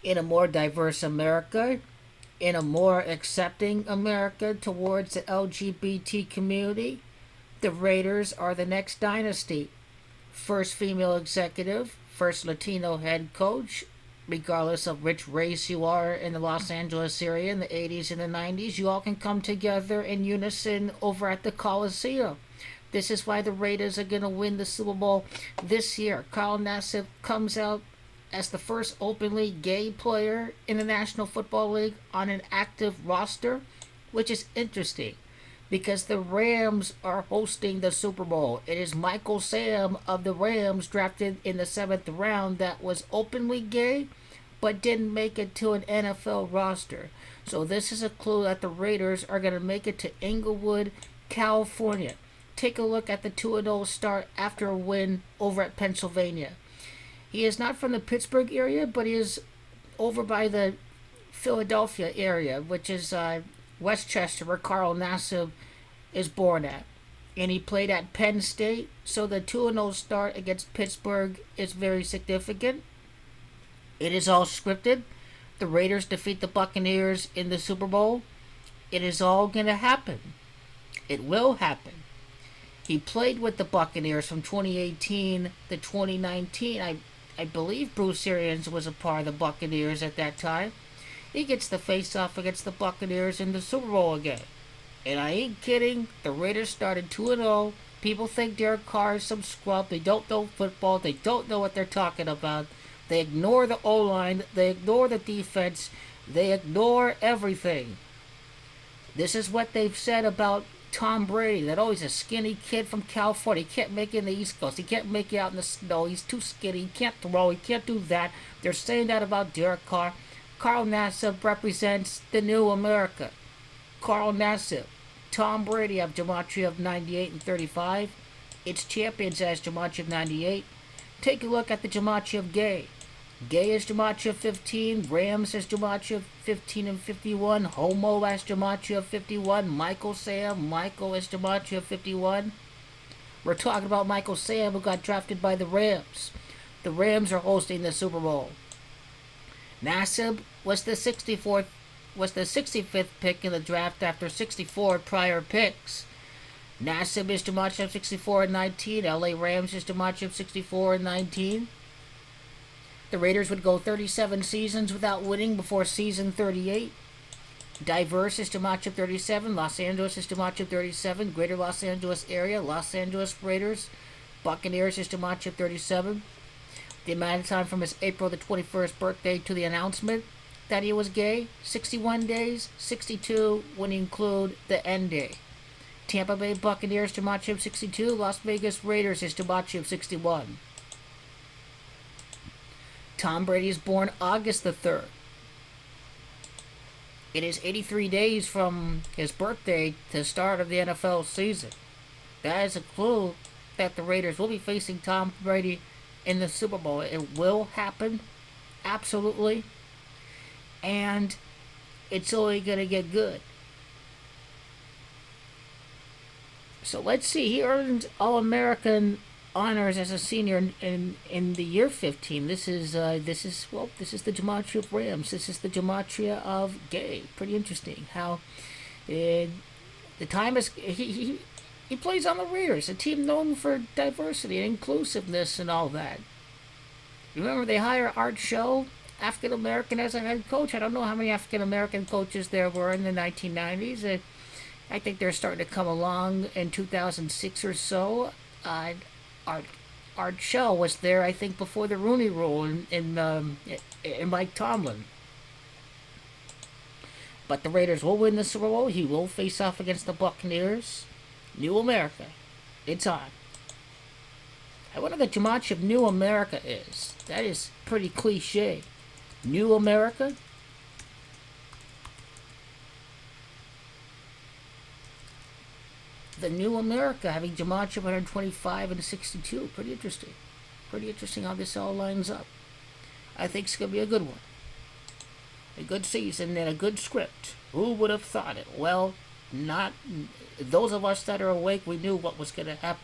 In a more diverse America, in a more accepting America towards the LGBT community, the Raiders are the next dynasty. First female executive, first Latino head coach, regardless of which race you are in the Los Angeles area in the 80s and the 90s, you all can come together in unison over at the Coliseum. This is why the Raiders are going to win the Super Bowl this year. Carl Nassib comes out as the first openly gay player in the National Football League on an active roster, which is interesting because the Rams are hosting the Super Bowl. It is Michael Sam of the Rams, drafted in the 7th round, that was openly gay but didn't make it to an NFL roster. So this is a clue that the Raiders are going to make it to Inglewood, California. Take a look at the 2-0 start after a win over at Pennsylvania. He is not from the Pittsburgh area, but he is over by the Philadelphia area, which is Westchester, where Carl Nassib is born at. And he played at Penn State, so the 2-0 start against Pittsburgh is very significant. It is all scripted. The Raiders defeat the Buccaneers in the Super Bowl. It is all going to happen. It will happen. He played with the Buccaneers from 2018 to 2019. I believe Bruce Arians was a part of the Buccaneers at that time. He gets the face-off against the Buccaneers in the Super Bowl again. And I ain't kidding. The Raiders started 2-0. People think Derek Carr is some scrub. They don't know football. They don't know what they're talking about. They ignore the O-line. They ignore the defense. They ignore everything. This is what they've said about Tom Brady, that he's a skinny kid from California. He can't make it in the East Coast. He can't make it out in the snow. He's too skinny. He can't throw. He can't do that. They're saying that about Derek Carr. Carl Nassib represents the new America. Carl Nassib. Tom Brady have gematria of 98 and 35. Its champions has gematria of 98. Take a look at the gematria of Gay. Gay is gematria of 15. Rams has gematria of 15 and 51. Homo has gematria of 51. Michael Sam. Michael has gematria of 51. We're talking about Michael Sam, who got drafted by the Rams. The Rams are hosting the Super Bowl. Nassib was the 65th pick in the draft after 64 prior picks. Nassib is gematria of 64 and 19. LA Rams is gematria of 64 and 19. The Raiders would go 37 seasons without winning before season 38. Diverse is gematria of 37. Los Angeles is gematria of 37. Greater Los Angeles area. Los Angeles Raiders. Buccaneers is gematria of 37. The amount of time from his April the 21st birthday to the announcement that he was gay, 61 days. 62 when you include the end day. Tampa Bay Buccaneers gematria of 62. Las Vegas Raiders is gematria of 61. Tom Brady is born August the 3rd. It is 83 days from his birthday to the start of the NFL season. That is a clue that the Raiders will be facing Tom Brady in the Super Bowl. It will happen, absolutely, and it's only going to get good. So let's see. He earned All-American honors as a senior in the year 15. This is the gematria of Rams. This is the gematria of Gay. Pretty interesting how the time is he plays on the Raiders, a team known for diversity and inclusiveness and all that. Remember, they hire Art Shell, African American, as a head coach. I don't know how many African American coaches there were in the 1990s. I think they're starting to come along in 2006 or so. Art Shell was there, I think, before the Rooney Rule in Mike Tomlin. But the Raiders will win the Super Bowl. He will face off against the Buccaneers. New America. It's on. I wonder what the gematria of New America is. That is pretty cliche. New America? The New America having gematria of 125 and 62. Pretty interesting. Pretty interesting how this all lines up. I think it's going to be a good one. A good season and a good script. Who would have thought it? Well, not those of us that are awake. We knew what was going to happen.